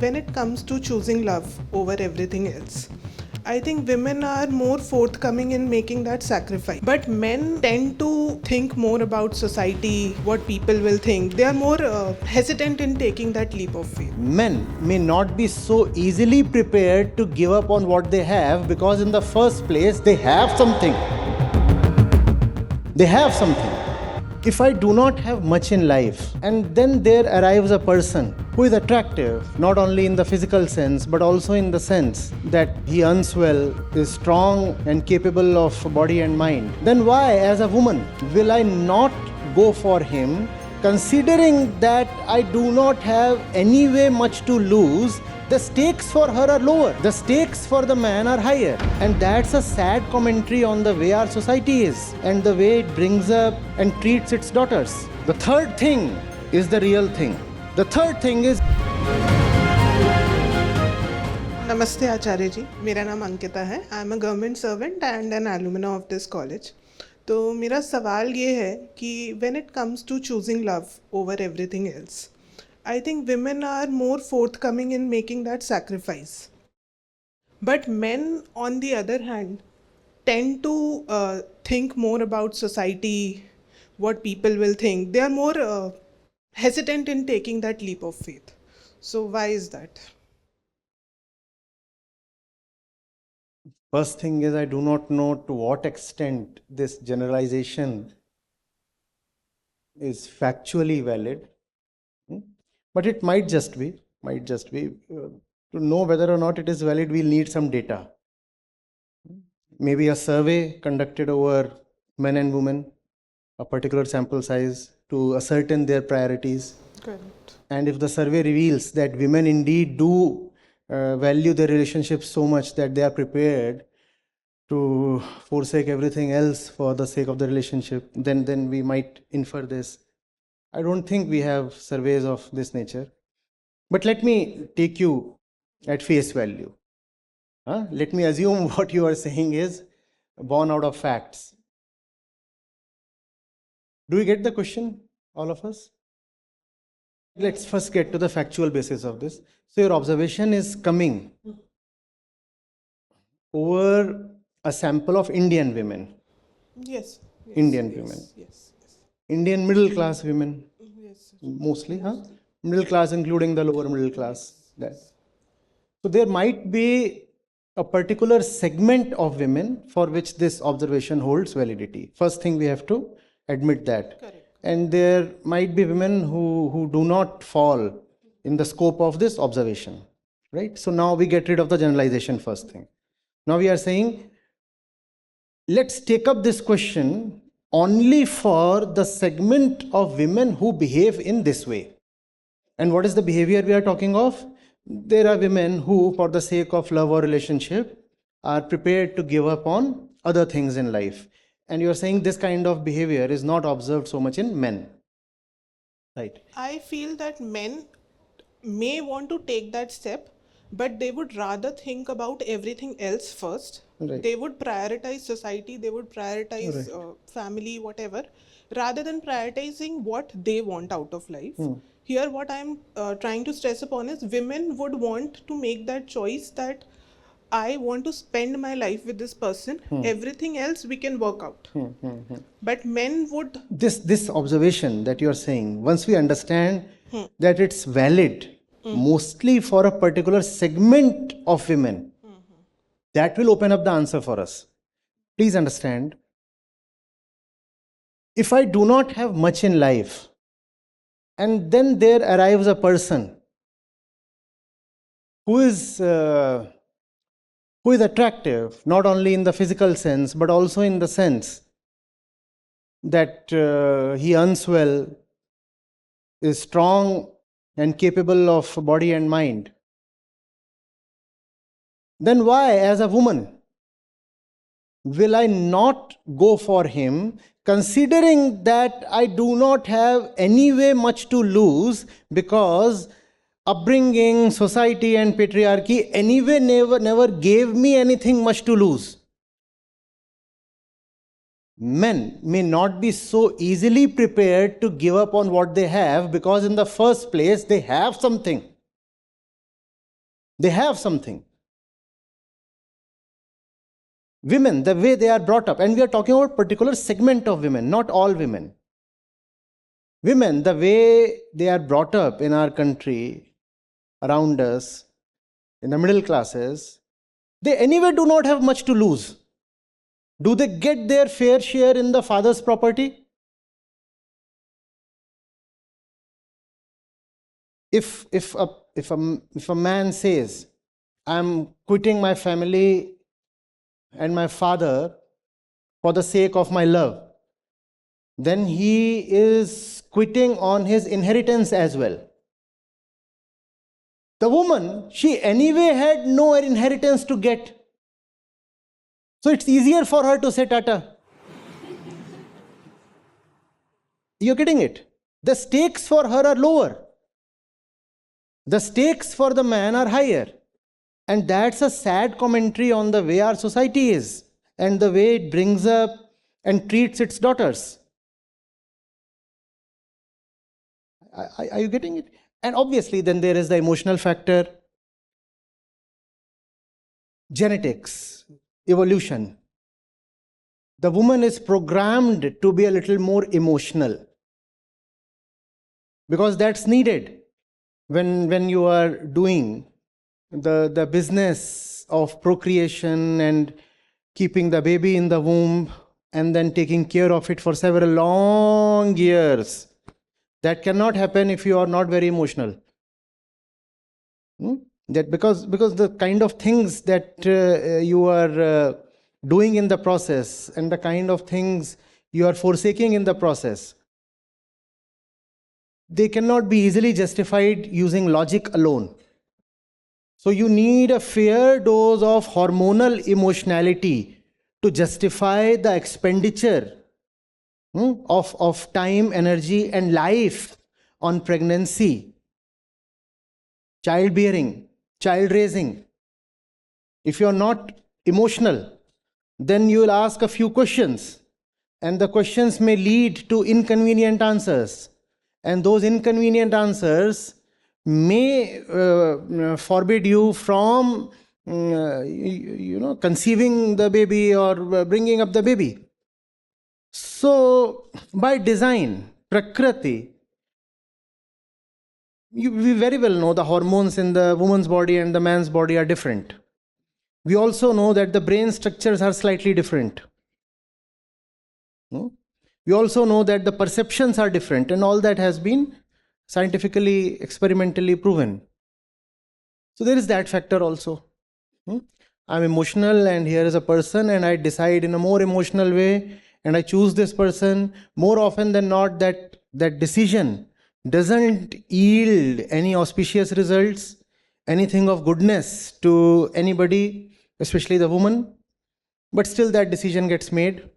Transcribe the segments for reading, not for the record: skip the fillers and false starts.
When it comes to choosing love over everything else, I think women are more forthcoming in making that sacrifice. But men tend to think more about society, what people will think. They are more hesitant in taking that leap of faith. Men may not be so easily prepared to give up on what they have because in the first place they have something. They have something. If I do not have much in life and then there arrives a person who is attractive, not only in the physical sense but also in the sense that he earns well, is strong and capable of body and mind, then why as a woman will I not go for him, considering that I do not have anyway much to lose? The stakes for her are lower, the stakes for the man are higher. And that's a sad commentary on the way our society is and the way it brings up and treats its daughters. The third thing is the real thing. The third thing is... नमस्ते आचार्य जी, मेरा नाम अंकिता है. I am a government servant and an alumna of this college. तो मेरा सवाल ये है कि when it comes to choosing love over everything else, I think women are more forthcoming in making that sacrifice. But men, on the other hand, tend to think more about society, what people will think. They are more hesitant in taking that leap of faith. So why is that? First thing is, I do not know to what extent this generalization is factually valid. But it might just be. To know whether or not it is valid, we'll need some data. Maybe a survey conducted over men and women, a particular sample size, to ascertain their priorities. Correct. And if the survey reveals that women indeed do value their relationships so much that they are prepared to forsake everything else for the sake of the relationship, then we might infer this. I don't think we have surveys of this nature. But let me take you at face value. Let me assume what you are saying is born out of facts. Do you get the question, all of us? Let's first get to the factual basis of this. So your observation is coming over a sample of Indian women. Yes. Indian women. Yes. Indian middle class women. Yes. Mostly, middle class including the lower middle class. So there might be a particular segment of women for which this observation holds validity. First thing, we have to admit that. Correct. And there might be women who do not fall in the scope of this observation, right? So now we get rid of the generalization first thing. Now we are saying, let's take up this question only for the segment of women who behave in this way. And what is the behavior we are talking of? There are women who, for the sake of love or relationship, are prepared to give up on other things in life. And you are saying this kind of behavior is not observed so much in men, right? I feel that men may want to take that step, but they would rather think about everything else first. Right. They would prioritize society, they would prioritize family, whatever, rather than prioritizing what they want out of life. Here, what I'm trying to stress upon is women would want to make that choice that I want to spend my life with this person. Everything else we can work out. But men would... This observation that you are saying, once we understand that it's valid mostly for a particular segment of women, that will open up the answer for us. Please understand, if I do not have much in life and then there arrives a person who is attractive, not only in the physical sense but also in the sense that he earns well, is strong and capable of body and mind, then why as a woman will I not go for him, considering that I do not have anyway much to lose because upbringing, society and patriarchy anyway never gave me anything much to lose? Men may not be so easily prepared to give up on what they have because in the first place they have something. They have something. Women, the way they are brought up, and we are talking about particular segment of women, not all women. Women, the way they are brought up in our country, around us, in the middle classes, they anyway do not have much to lose. Do they get their fair share in the father's property? If a man says, I'm quitting my family and my father for the sake of my love, then he is quitting on his inheritance as well. The woman, she anyway had no inheritance to get. So it's easier for her to say Tata. You're getting it? The stakes for her are lower. The stakes for the man are higher. And that's a sad commentary on the way our society is and the way it brings up and treats its daughters. Are you getting it? And obviously, then there is the emotional factor, genetics, evolution. The woman is programmed to be a little more emotional because that's needed when you are doing the business of procreation and keeping the baby in the womb and then taking care of it for several long years. That cannot happen if you are not very emotional. That because the kind of things that you are doing in the process and the kind of things you are forsaking in the process, they cannot be easily justified using logic alone. So you need a fair dose of hormonal emotionality to justify the expenditure of time, energy, and life on pregnancy, childbearing, child raising. If you're not emotional, then you will ask a few questions, and the questions may lead to inconvenient answers, and those inconvenient answers may forbid you from conceiving the baby or bringing up the baby. So by design, Prakriti, we very well know the hormones in the woman's body and the man's body are different. We also know that the brain structures are slightly different. We also know that the perceptions are different, and all that has been scientifically, experimentally proven. So there is that factor also. I'm emotional, and here is a person, and I decide in a more emotional way, and I choose this person. More often than not, that decision doesn't yield any auspicious results, anything of goodness to anybody, especially the woman, but still that decision gets made.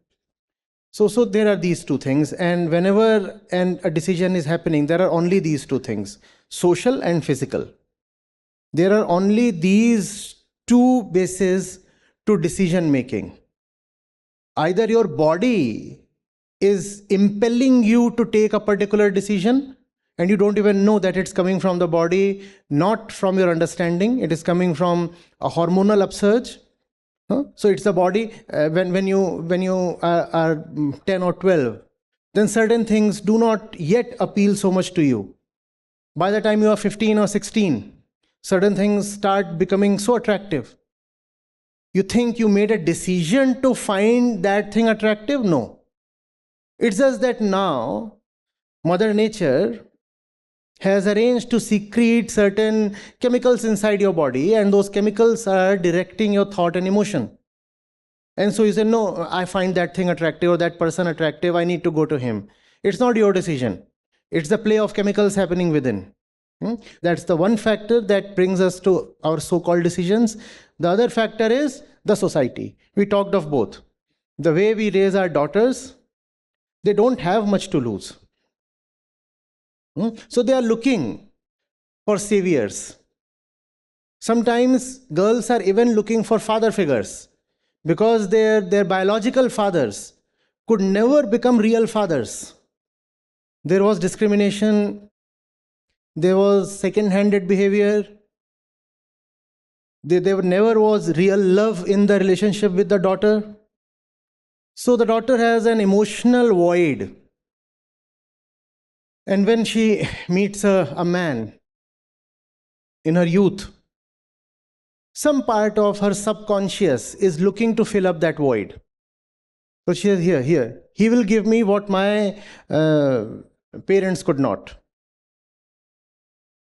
So there are these two things, and whenever a decision is happening, there are only these two things, social and physical. There are only these two bases to decision making. Either your body is impelling you to take a particular decision, and you don't even know that it's coming from the body, not from your understanding. It is coming from a hormonal upsurge. So it's the body. When you are 10 or 12, then certain things do not yet appeal so much to you. By the time you are 15 or 16, certain things start becoming so attractive. You think you made a decision to find that thing attractive? No. It's just that now Mother Nature has arranged to secrete certain chemicals inside your body, and those chemicals are directing your thought and emotion. And so you say, no, I find that thing attractive or that person attractive, I need to go to him. It's not your decision. It's the play of chemicals happening within. That's the one factor that brings us to our so-called decisions. The other factor is the society. We talked of both. The way we raise our daughters, they don't have much to lose. So they are looking for saviors. Sometimes girls are even looking for father figures because their biological fathers could never become real fathers. There was discrimination, there was second-handed behavior, There never was real love in the relationship with the daughter. So the daughter has an emotional void. And when she meets a man in her youth, some part of her subconscious is looking to fill up that void. So she says, here, he will give me what my parents could not.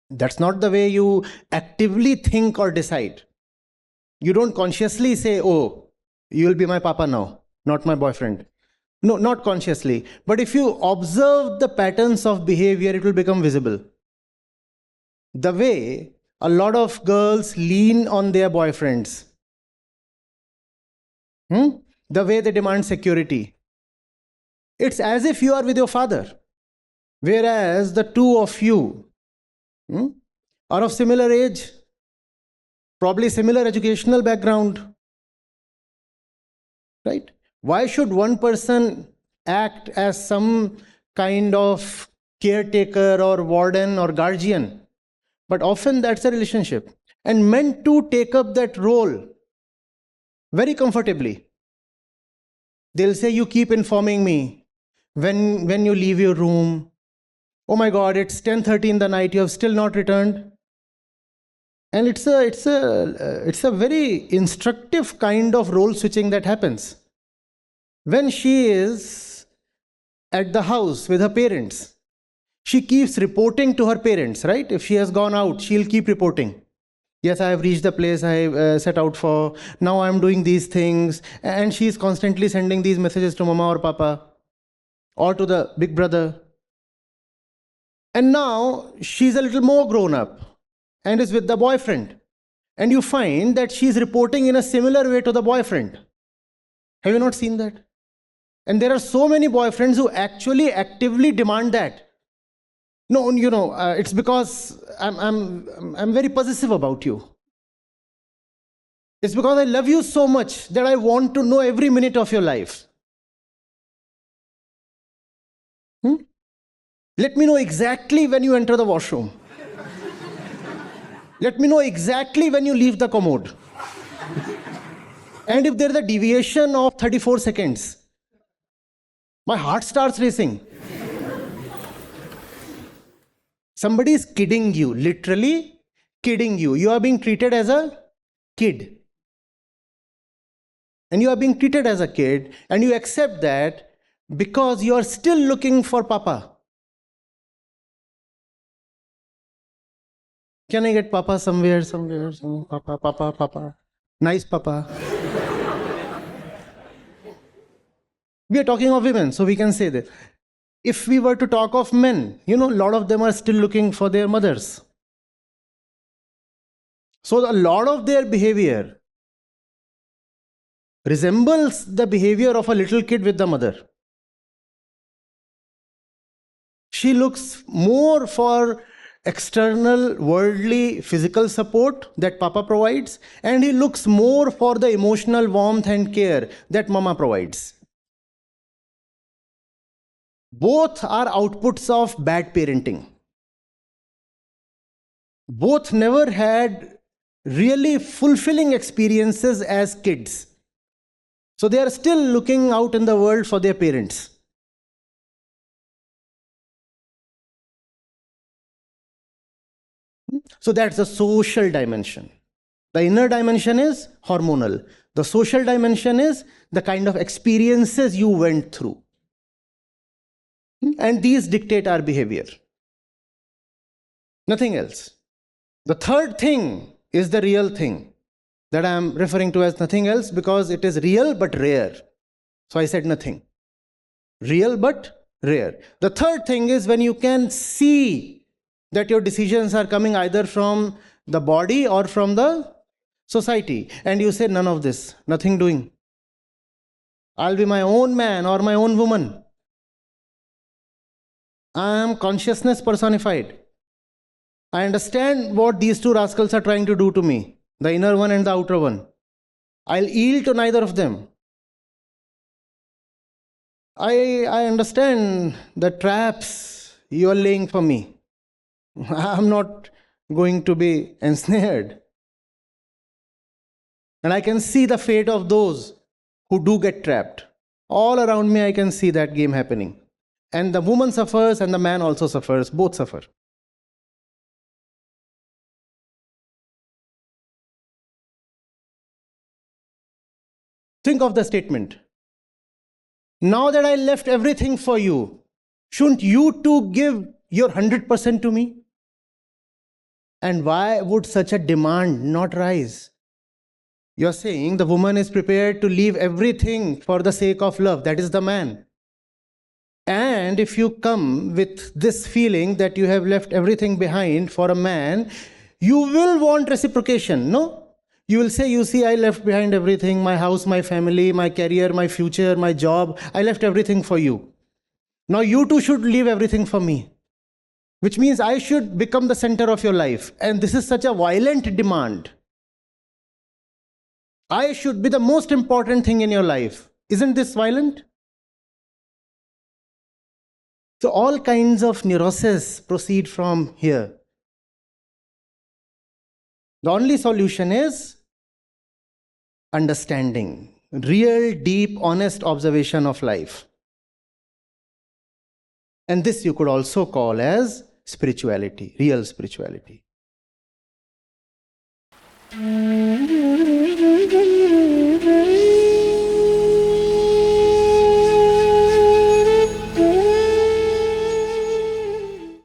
That's not the way you actively think or decide. You don't consciously say, oh, you will be my papa now, not my boyfriend. No, not consciously. But if you observe the patterns of behavior, it will become visible. The way a lot of girls lean on their boyfriends. The way they demand security. It's as if you are with your father. Whereas the two of you are of similar age, probably similar educational background. Right? Why should one person act as some kind of caretaker or warden or guardian? But often that's a relationship. And men too take up that role very comfortably. They'll say, you keep informing me when you leave your room. Oh my God, it's 10:30 in the night, you have still not returned. And it's a very instructive kind of role switching that happens. When she is at the house with her parents, she keeps reporting to her parents, right? If she has gone out, she'll keep reporting. Yes, I have reached the place I set out for. Now I'm doing these things. And she's constantly sending these messages to mama or papa or to the big brother. And now she's a little more grown up and is with the boyfriend. And you find that she's reporting in a similar way to the boyfriend. Have you not seen that? And there are so many boyfriends who actually actively demand that. No, it's because I'm very possessive about you. It's because I love you so much that I want to know every minute of your life. Let me know exactly when you enter the washroom. Let me know exactly when you leave the commode. And if there is a deviation of 34 seconds, my heart starts racing. Somebody is kidding you, literally kidding you. You are being treated as a kid. And you are being treated as a kid, and you accept that because you are still looking for papa. Can I get papa somewhere? Papa. Nice papa. We are talking of women, so we can say that. If we were to talk of men, a lot of them are still looking for their mothers. So a lot of their behavior resembles the behavior of a little kid with the mother. She looks more for external, worldly, physical support that papa provides, and he looks more for the emotional warmth and care that mama provides. Both are outputs of bad parenting. Both never had really fulfilling experiences as kids. So they are still looking out in the world for their parents. So that's the social dimension. The inner dimension is hormonal. The social dimension is the kind of experiences you went through. And these dictate our behavior. Nothing else. The third thing is the real thing that I am referring to as nothing else because it is real but rare. So I said nothing. Real but rare. The third thing is when you can see that your decisions are coming either from the body or from the society, and you say none of this, nothing doing. I'll be my own man or my own woman. I am consciousness personified. I understand what these two rascals are trying to do to me, the inner one and the outer one. I'll yield to neither of them. I understand the traps you are laying for me. I'm not going to be ensnared. And I can see the fate of those who do get trapped. All around me, I can see that game happening. And the woman suffers and the man also suffers. Both suffer. Think of the statement. Now that I left everything for you, shouldn't you too give your 100% to me? And why would such a demand not rise? You're saying the woman is prepared to leave everything for the sake of love. That is the man. And if you come with this feeling that you have left everything behind for a man, you will want reciprocation, no? You will say, you see, I left behind everything, my house, my family, my career, my future, my job. I left everything for you. Now you too should leave everything for me. Which means I should become the center of your life. And this is such a violent demand. I should be the most important thing in your life. Isn't this violent? So all kinds of neuroses proceed from here. The only solution is understanding, real, deep, honest observation of life. And this you could also call as spirituality, real spirituality.